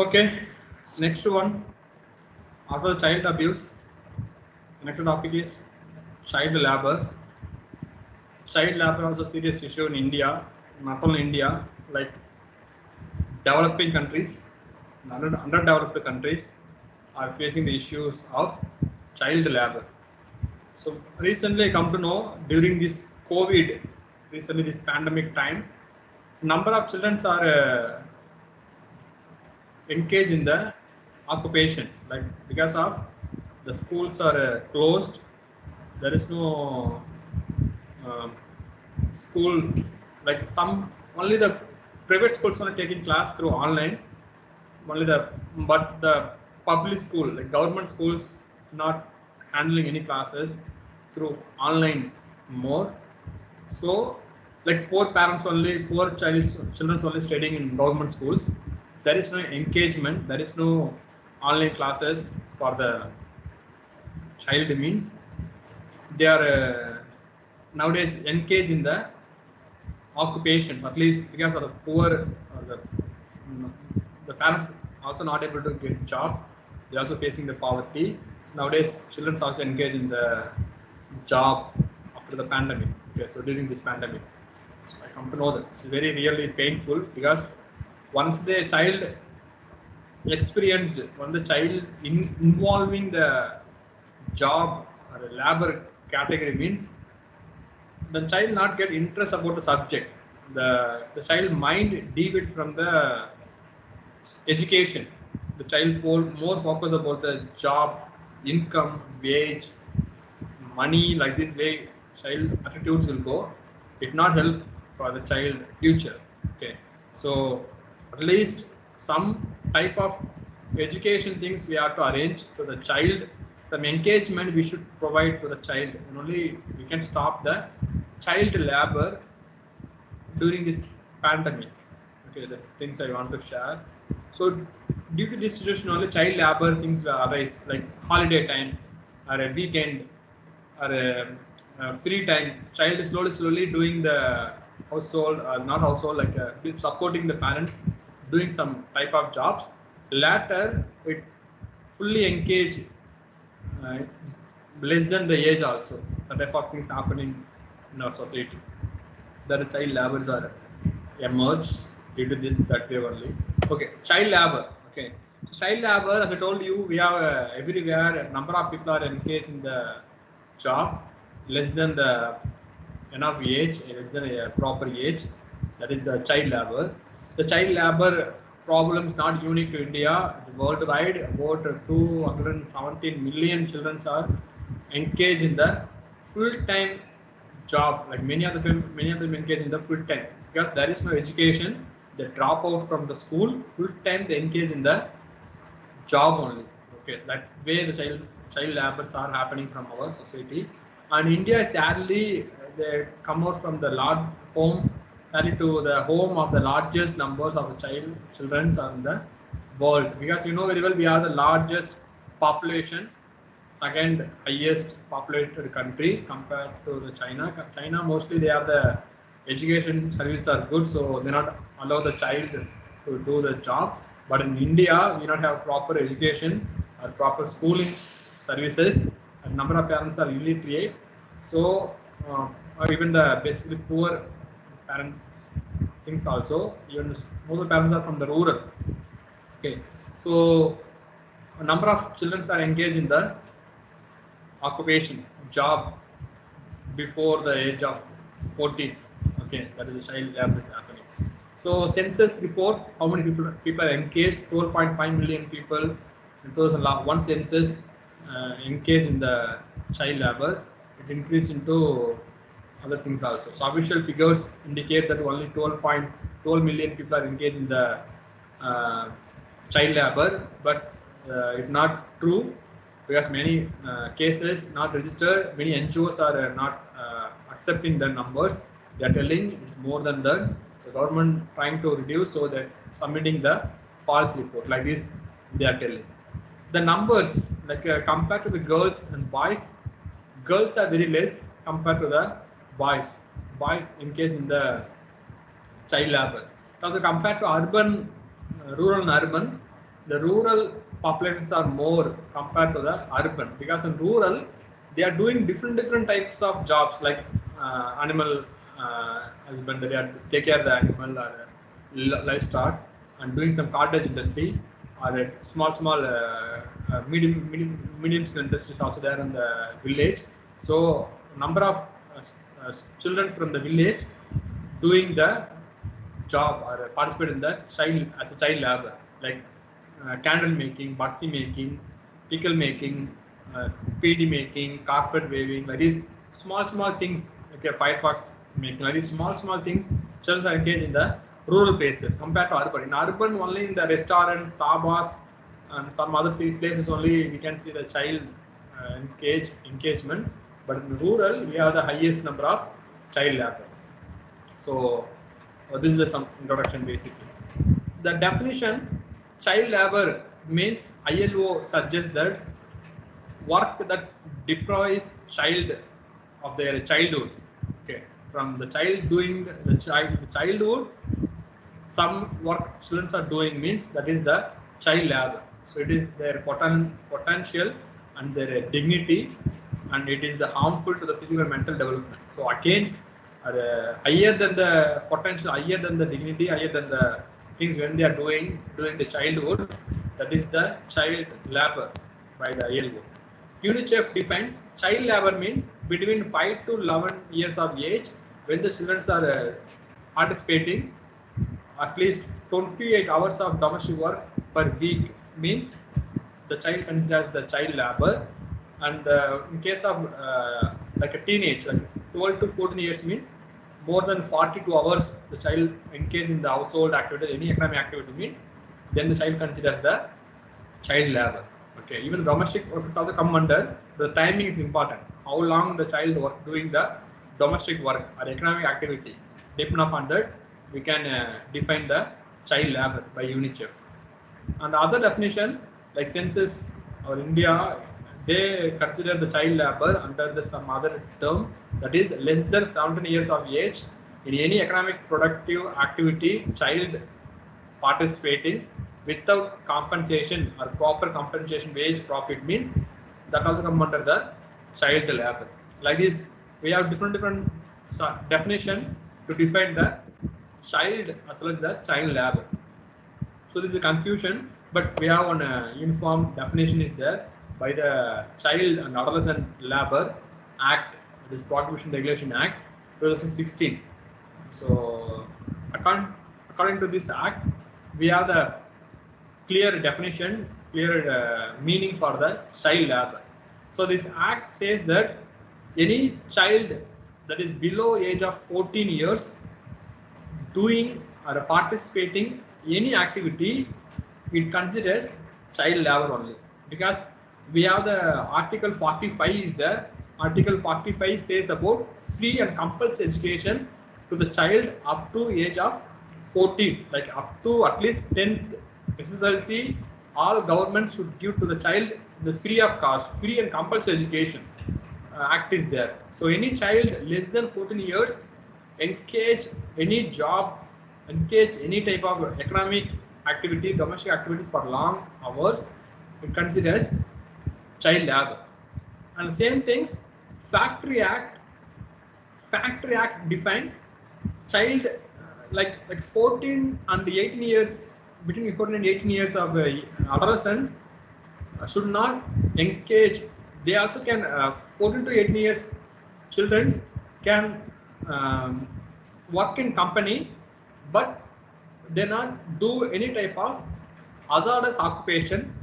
Okay, next one. After child abuse, the next topic is child labor. Child labor is also a serious issue in India, not only India, like developing countries, underdeveloped countries are facing the issues of child labor. So recently, I come to know during this COVID, recently this pandemic time, number of children are engaged in the occupation, like because of the schools are closed, there is no um, school, like some only the private schools are taking class through online, only the but the public school like government schools not handling any classes through online more. So like poor parents only, poor children only studying in government schools, there is no engagement, there is no online classes for the child, means they are nowadays engaged in the occupation, at least because of the poor, mm, the parents also not able to get job, they also facing the poverty. Nowadays children also engaged in the job after the pandemic. Okay, so during this pandemic, so I come to know that it's very really painful, because once the child experienced, when the child involving the job or the labor category, means the child not get interest about the subject, the child mind deviate from the education, the child more focus about the job, income, wage, money, like this way child attitudes will go, it not help for the child future. Okay, so at least some type of education things we have to arrange to the child, some engagement we should provide to the child, and only we can stop the child labor during this pandemic. Okay, that's things I want to share. So due to this situation, only child labor things will arise, like holiday time or a weekend or a free time. Child is slowly doing the household, not household, like supporting the parents, doing some type of jobs. Later, it fully engage uh, less than the age also. The type of things happening in our society, that child labors are emerged due to this, that way only. Okay, child labor. Okay, so child labor, as I told you, we have everywhere a number of people are engaged in the job less than the enough age, less than a proper age. That is the child labor. The child labor problem is not unique to India. It's worldwide. About 217 million children are engaged in the full-time job. Like many of them engage in the full-time, because there is no education. They drop out from the school. Full-time they engage in the job only. Okay, that way the child labors are happening from our society. And India, sadly, they come out from the large home, sadly, to the home of the largest numbers of the children in the world, because you know very well we are the largest population, second highest populated country compared to the China. China mostly they have the education services are good, so they not allow the child to do the job. But in India, we not have proper education or proper schooling services. A number of parents are illiterate, so or even the basically poor parents things also. Even most of the parents are from the rural. Okay, so a number of children are engaged in the occupation job before the age of 14. Okay, that is the child labor is happening. So census report how many people are engaged, 12.5 million people in 2001 census engaged in the child labor. It increased into other things also. So official figures indicate that only 12 million people are engaged in the uh, child labor, but it's not true, because many cases not registered, many NGOs are not accepting the numbers. They are telling it's more than that. So government trying to reduce, so that submitting the false report like this. They are telling the numbers, like compared to the girls and boys, girls are very less compared to the boys. Boys engaged in the child labor. Also compared to urban, rural and urban, the rural populations are more compared to the urban, because in rural they are doing different types of jobs like animal husbandry, they are take care of the animal or livestock, and doing some cottage industry or small medium scale industries also there in the village. So number of children from the village doing the job or participate in the child as a child labor, like candle making, bhakti making, pickle making, PD making, carpet weaving, like these small things, like a firefox making, like these small things. Children are engaged in the rural places compared to urban. In urban, only in the restaurant, tabas, and some other places only we can see the child engagement. But in rural, we have the highest number of child labor. So this is the some introduction basics. The definition child labor means ILO suggests that work that deprives child of their childhood. Okay, from the child doing the childhood, some work children are doing means that is the child labor. So it is their potential and their dignity, and it is the harmful to the physical and mental development. So against higher than the potential, higher than the dignity, higher than the things when they are doing during the childhood, that is the child labor by the ILO. UNICEF defines child labor means between 5 to 11 years of age when the children are participating at least 28 hours of domestic work per week means the child considers the child labor. And in case of like a teenage, like 12 to 14 years means more than 42 hours the child engaged in the household activity, any economic activity means then the child considers the child labor. Okay, even domestic work is also come under the timing is important. How long the child work doing the domestic work or economic activity, depending upon that we can define the child labor by UNICEF. And the other definition like census or India, they consider the child labor under the some other term, that is less than 17 years of age in any economic productive activity child participating without compensation or proper compensation wage profit means that also come under the child labor. Like this, we have different definition to define the child as well as the child labor. So this is a confusion, but we have one uniform definition is there by the Child and Adolescent Labor Act, that is Prohibition Regulation Act 2016. So according to this act, we have the clear definition, clear meaning for the child labor. So this act says that any child that is below age of 14 years doing or participating any activity, it considers child labor only, because we have the article 45 is there. Article 45 says about free and compulsory education to the child up to age of 14, like up to at least 10th SSLC. All government should give to the child the free of cost, free and compulsory education act is there. So any child less than 14 years engage any job, engage any type of economic activity, domestic activity for long hours, it considers child labor. And same things, Factory Act defined child like 14 and 18 years, between 14 and 18 years of adolescents should not engage. They also can 14 to 18 years children can work in company, but they not do any type of hazardous occupation,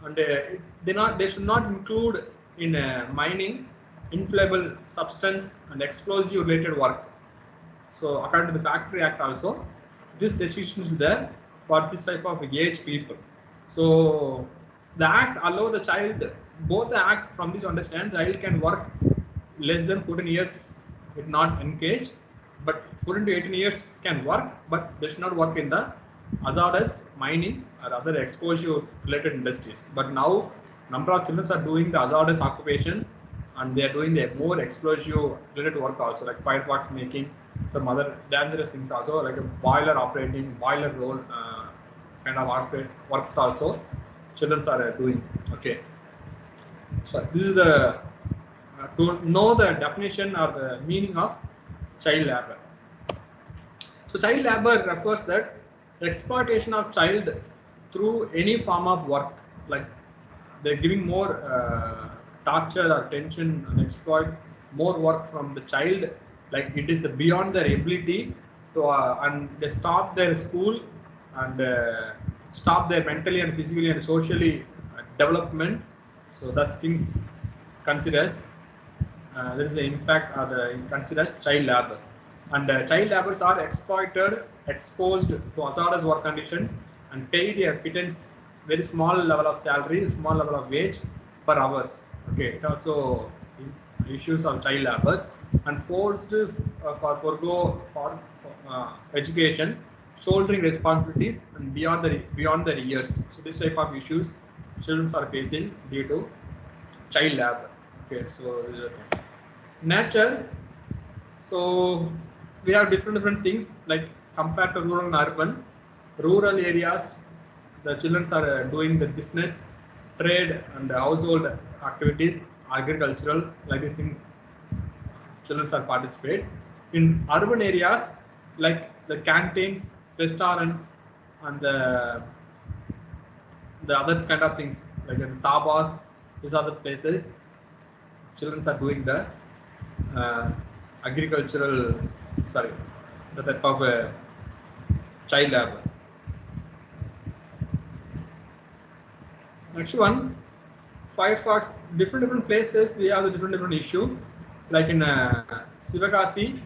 and they should not include in mining, inflammable substance and explosive related work. So according to the Factory Act also, this restriction is there for this type of age people. So the act allow the child, both the act from this understand child can work less than 14 years if not engaged, but 14 to 18 years can work, but they should not work in the hazardous mining or other exposure related industries. But now number of children are doing the hazardous occupation, and they are doing the more explosive related work also, like fireworks making, some other dangerous things also, like a boiler operating, boiler roll, kind of works also children are doing. Okay, so this is the to know the definition or the meaning of child labor. So child labor refers that exploitation of child through any form of work, like they're giving more torture or tension and exploit more work from the child, like it is the beyond their ability to, and they stop their school and stop their mentally and physically and socially development. So that things considers there is an impact or the considers child labor, and child laborers are exploited, exposed to hazardous work conditions, and paid a pittance, very small level of salary, small level of wage per hours. Okay, it also issues of child labor, and forced for forego for education, shouldering responsibilities, and beyond their years. So this type of issues children are facing due to child labor. Okay, so this is the thing. Nature. So we have different things, like compared to rural and urban. Rural areas, the children are doing the business, trade, and household activities, agricultural, like these things. Children are participate. In urban areas, like the canteens, restaurants, and the other kind of things, like the tabas, these are the places children are doing the agricultural, sorry, the type of child labor. Next one, Firefox, different places we have the different issue, like in Sivakasi,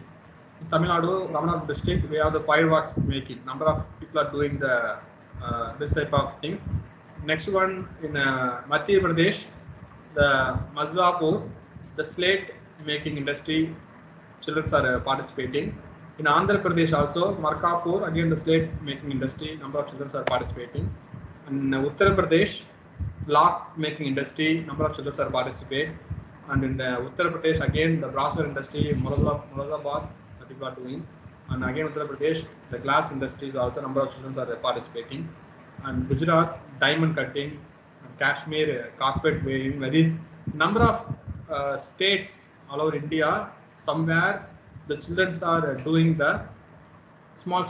Tamil Nadu, Ramanatha district, we have the fireworks making. Number of people are doing the this type of things. Next one in Madhya Pradesh, the Mazapur, the slate making industry, children are participating. In Andhra Pradesh also, Markapur, again the slate making industry, number of children are participating. And in Uttar Pradesh, lock making industry, number of children are participating. And in Uttar Pradesh, again the brassware industry, Morazabad, people are doing. And again Uttar Pradesh, the glass industries also, number of children are participating. And Gujarat, diamond cutting, and Kashmir, carpet weaving. That is number of states all over India. Somewhere the children are doing the small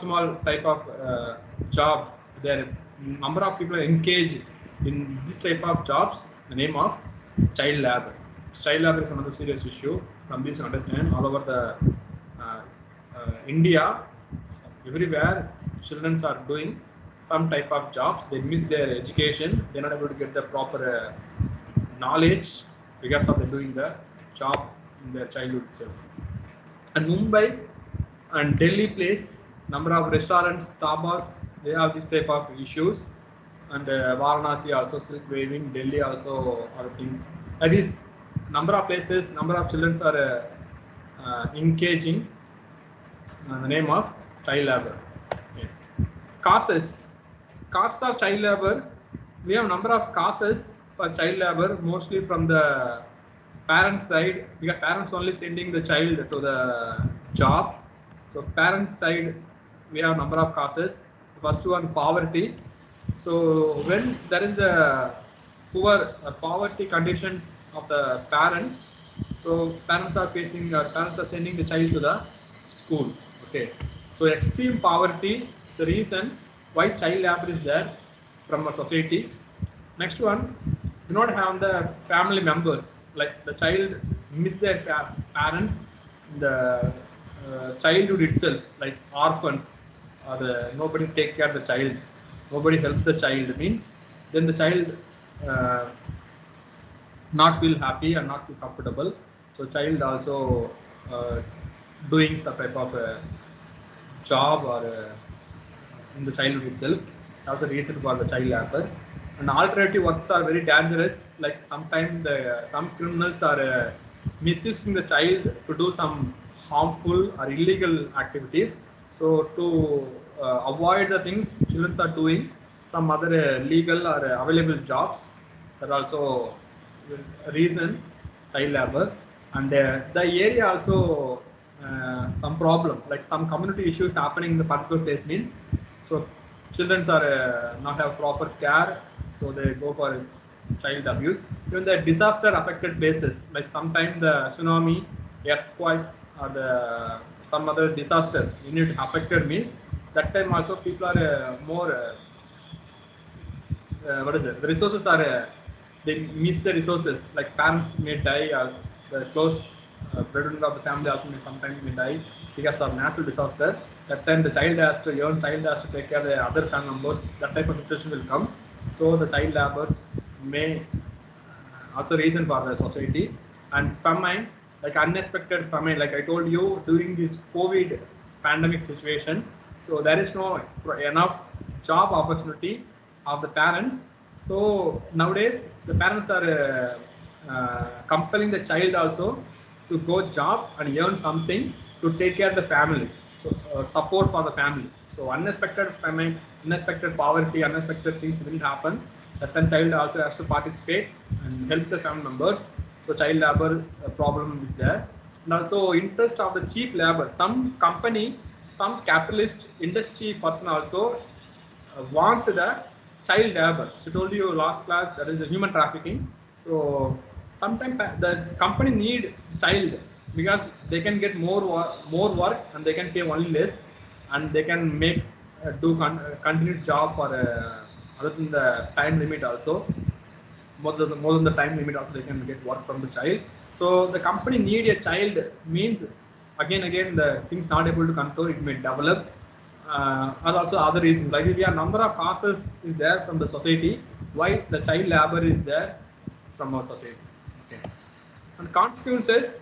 type of job. There number of people are engaged in this type of jobs. The name of child labor. Child labor is another serious issue. From this, you understand all over the India, everywhere children are doing some type of jobs. They miss their education. They're not able to get the proper knowledge because of them doing the job in their childhood itself. And Mumbai and Delhi place, number of restaurants, tabas, they have this type of issues. And Varanasi also silk weaving, Delhi also other things. That is number of places, number of children are engaging the name of child labor. Okay. Causes of child labor. We have number of causes for child labor, mostly from the parents side, because parents only sending the child to the job. So parents side, we have number of causes. First one, poverty. So when there is the poor poverty conditions of the parents, so parents are sending the child to the school. Okay, so extreme poverty is the reason why child labor is there from a society. Next one, do not have the family members, like the child miss their parents in the childhood itself, like orphans, or nobody take care of the child, nobody helps the child, means then the child not feel happy and not feel comfortable. So child also doing some type of job or in the childhood itself. That's the reason for the child labor. And alternative works are very dangerous. Like sometimes some criminals are misusing the child to do some harmful or illegal activities. So to avoid the things, children are doing some other legal or available jobs. That also a reason child labor. And the area also some problem, like some community issues happening in the particular place, means so children are not have proper care, so they go for child abuse. Even the disaster affected places, like sometimes the tsunami, earthquakes, or the some other disaster unit affected means that time also people are more what is it? The resources are they miss the resources. Like parents may die, or the close breadwinner of the family also may sometimes may die because of natural disaster. That time the child has to earn, child has to take care of the other family members. That type of situation will come. So the child laborers may also reason for the society. And famine, like unexpected famine, like I told you during this COVID pandemic situation, so there is no enough job opportunity of the parents. So nowadays the parents are compelling the child also to go job and earn something to take care of the family, so, support for the family. So unexpected famine, unexpected poverty, unexpected things will happen. That time child also has to participate and help the family members. So child labor problem is there, and also interest of the cheap labor. Some company, some capitalist industry person also want the child labor. So told you last class that is a human trafficking. So sometimes the company need child because they can get more work and they can pay only less, and they can make do continued job for other than the time limit also. More than the time limit also they can get work from the child. So the company need a child means again the things not able to control, it may develop, and also other reasons like we have number of causes is there from the society why the child labor is there from our society. Okay. And consequences,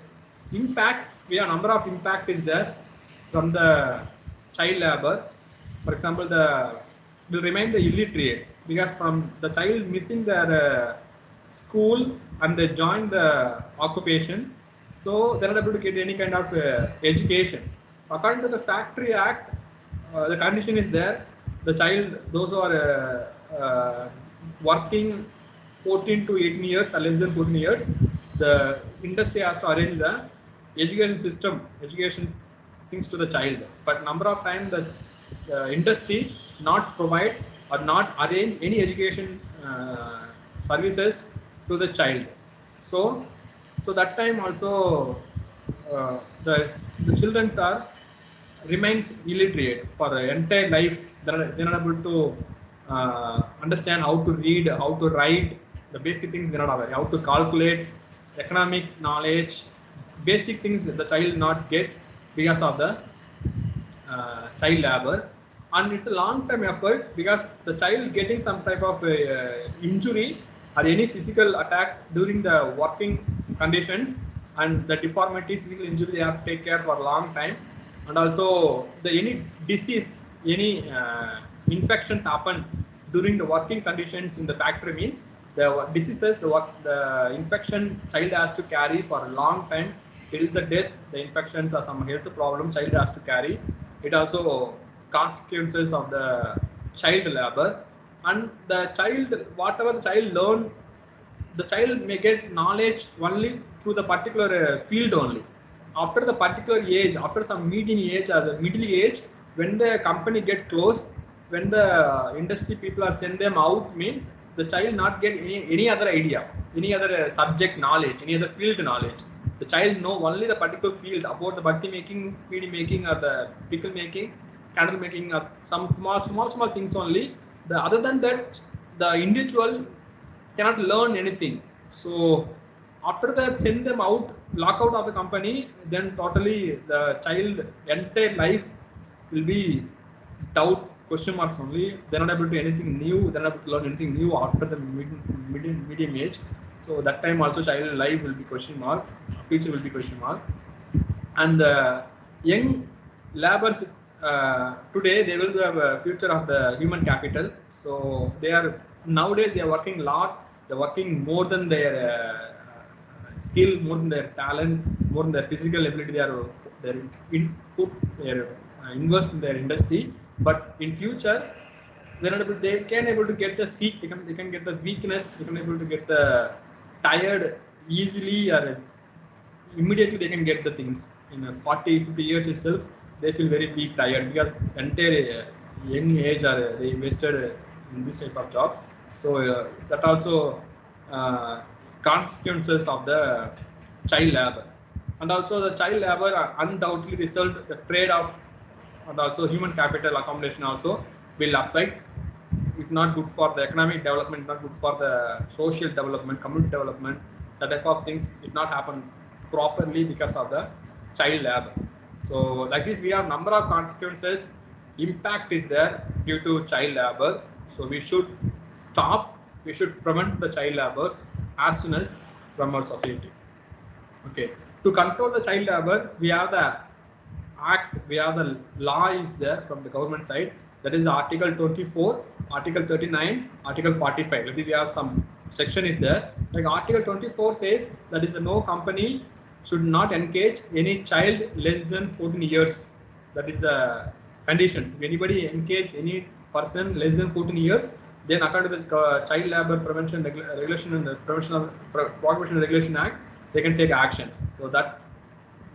impact, we have number of impact is there from the child labor. For example, the will remain the illiterate because from the child missing their school and they join the occupation, so they're not able to get any kind of education. So according to the Factory Act, the condition is there, the child, those who are working 14 to 18 years or less than 14 years, the industry has to arrange the education system, education things to the child. But number of times the industry not provide or not arrange any education services to the child. So, so that time also the children are remains illiterate for the entire life. They're not able to understand how to read, how to write, the basic things they're not aware, how to calculate, economic knowledge, basic things the child not get because of the child labor. And it's a long term effort because the child getting some type of injury or any physical attacks during the working conditions, and the deformity, physical injury they have to take care for a long time. And also the any disease, any infections happen during the working conditions in the factory means the diseases, the infection child has to carry for a long time till the death. The infections or some health problem child has to carry. It also consequences of the child labor. And the child, whatever the child learn, the child may get knowledge only through the particular field only. After the particular age, after some median age or the middle age, when the company get close, when the industry people are send them out means the child not get any other idea, any other subject knowledge, any other field knowledge. The child know only the particular field about the bhakti making, pd making, or the pickle making, candle making, or some small things only. The other than that, the individual cannot learn anything. So after that, send them out, lock out of the company, then totally the child entire life will be doubt, question marks only. They're not able to do anything new, they're not able to learn anything new after the medium age. So that time also child life will be question mark, future will be question mark. And the young laborers today they will have a future of the human capital. So they are nowadays they are working a lot, they're working more than their skill, more than their talent, more than their physical ability. They are their input, their invest in their industry. But in future they're not able, they can able to get the seek, they can get the weakness, they can able to get the tired easily, or immediately they can get the things in 40 50 years itself. They feel very weak, tired because entire young age are they invested in this type of jobs. So that also consequences of the child labor, and also the child labor undoubtedly result the trade off, and also human capital accommodation also will affect. It's not good for the economic development, not good for the social development, community development. That type of things did not happen properly because of the child labor. So like this, we have number of consequences. Impact is there due to child labor. So we should stop. We should prevent the child labors as soon as from our society. Okay. To control the child labor, we have the act, we have the law is there from the government side. That is Article 24, Article 39, Article 45. Maybe we have some section is there. Like Article 24 says that is no company should not engage any child less than 14 years. That is the conditions. If anybody engage any person less than 14 years, then according to the Child Labor Prevention Regulation and the Prevention of Prohibition Regulation Act, they can take actions. So that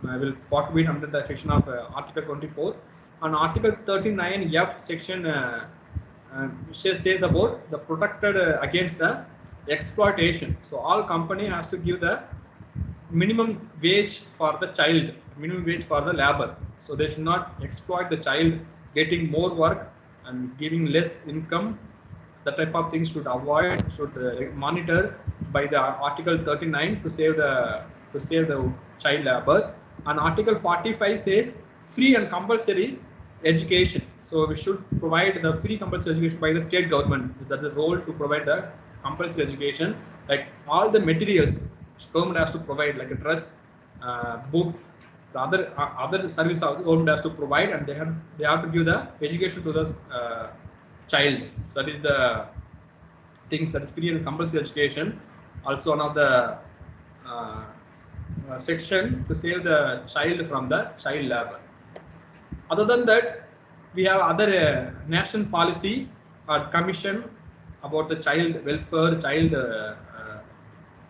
will be under the section of Article 24. And Article 39F section says about the protected against the exploitation. So all company has to give the minimum wage for the child, minimum wage for the labor. So they should not exploit the child, getting more work and giving less income. That type of things should avoid, should monitor by the Article 39 to save the child labor. And Article 45 says free and compulsory education. So we should provide the free compulsory education by the state government. That is the role to provide the compulsory education. Like all the materials, government has to provide, like a dress, books, the other service government has to provide, and they have to give the education to the child. So that is the things, that is free and compulsory education. Also one of the section to save the child from the child labor. Other than that, we have other national policy or commission about the child welfare, child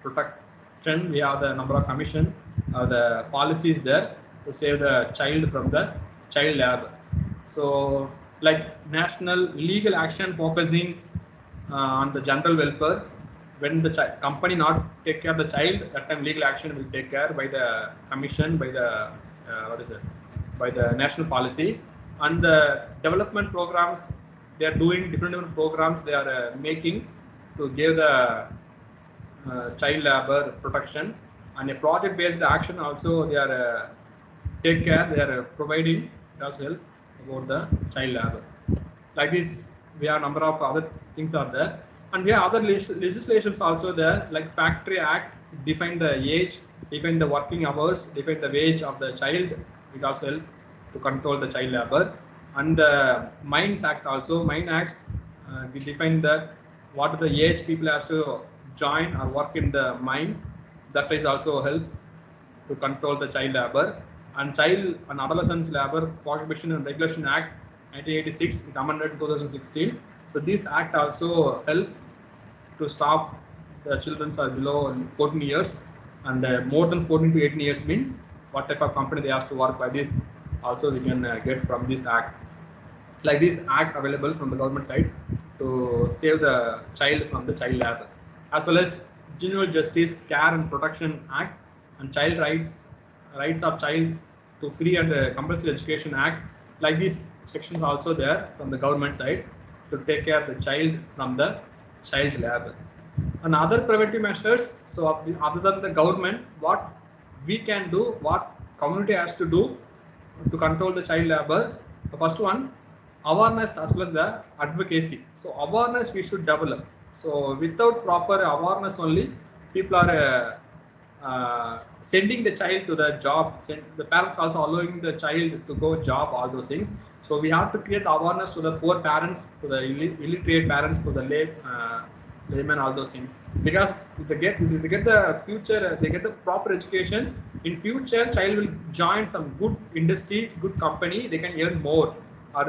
protection. We have the number of commission, the policies there to save the child from the child labor. So like national legal action focusing on the general welfare. When the company not take care of the child, that time legal action will take care by the commission, by the by the national policy. And the development programs, they are doing different programs they are making to give the child labor protection. And a project based action also they are take care, they are providing as well about the child labor. Like this, we have number of other things are there, and we have other legislations also there, like Factory Act define the age, define the working hours, define the wage of the child. It also help to control the child labor. And the Mines Act also, Mine Act we define that what the age people has to join or work in the mine. That is also help to control the child labor. And Child and Adolescent Labor Prohibition and Regulation Act 1986, it amended in 2016. So this act also help to stop the children are below 14 years, and more than 14 to 18 years means what type of company they have to work by. This also we can get from this act. Like this act available from the government side to save the child from the child labor, as well as Juvenile Justice Care and Protection Act and Child Rights of Child to Free and Compulsory Education Act. Like these sections also there from the government side to take care of the child from the child labor. And other preventive measures, so other than the government, what we can do, what community has to do to control the child labor. The first one, awareness as well as the advocacy. So awareness we should develop. So without proper awareness only, people are sending the child to the job. The parents also allowing the child to go job, all those things. So we have to create awareness to the poor parents, to the illiterate parents, to the laymen, all those things. Because if they get the future, they get the proper education. In future, child will join some good industry, good company. They can earn more, or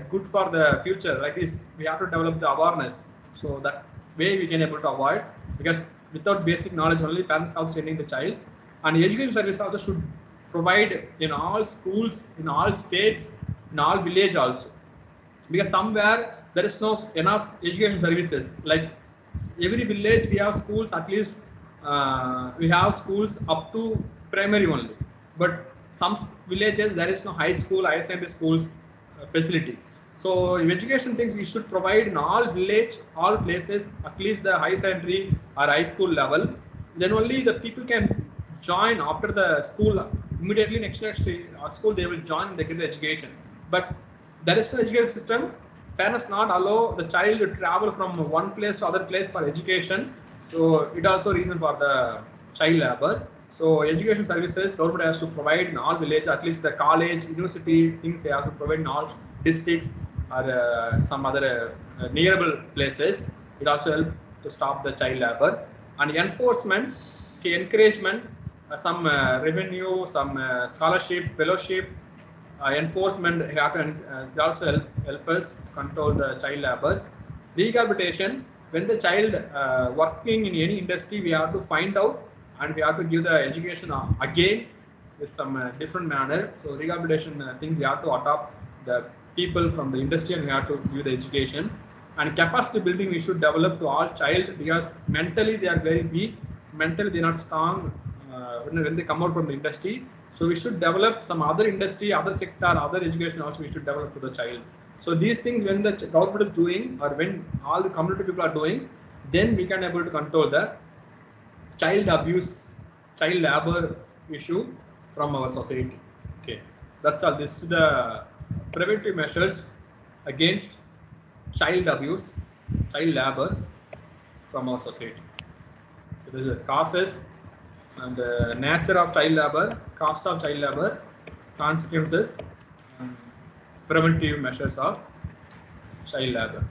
good for the future. Like this, we have to develop the awareness. So that way we can able to avoid, because without basic knowledge only, parents are sending the child. And education service also should provide in all schools, in all states, in all village also. because somewhere there is no enough education services. Like every village we have schools, at least we have schools up to primary only, but some villages there is no high school, higher secondary schools facility. So education things we should provide in all village, all places, at least the high secondary or high school level. Then only the people can join after the school. Immediately next school they will join, they get the education. But there is no education system. Parents not allow the child to travel from one place to other place for education. So it also reason for the child labor. So education services government has to provide in all village, at least the college, university things they have to provide in all districts or some other nearable places. It also help to stop the child labor. And enforcement, encouragement, some revenue, some scholarship, fellowship, enforcement happen. They also help us control the child labor. Rehabilitation, when the child working in any industry, we have to find out and we have to give the education again with some different manner. So rehabilitation things we have to adopt the people from the industry and we have to give the education. And capacity building we should develop to all child, because mentally they are very weak, mentally they are not strong when they come out from the industry. So we should develop some other industry, other sector, other education also we should develop to the child. So these things when the government is doing or when all the community people are doing, then we can able to control the child abuse, child labor issue from our society. Okay, that's all. This is the preventive measures against child abuse, child labor from our society. So this is the causes and the nature of child labor, cost of child labor, consequences, and preventive measures of child labor.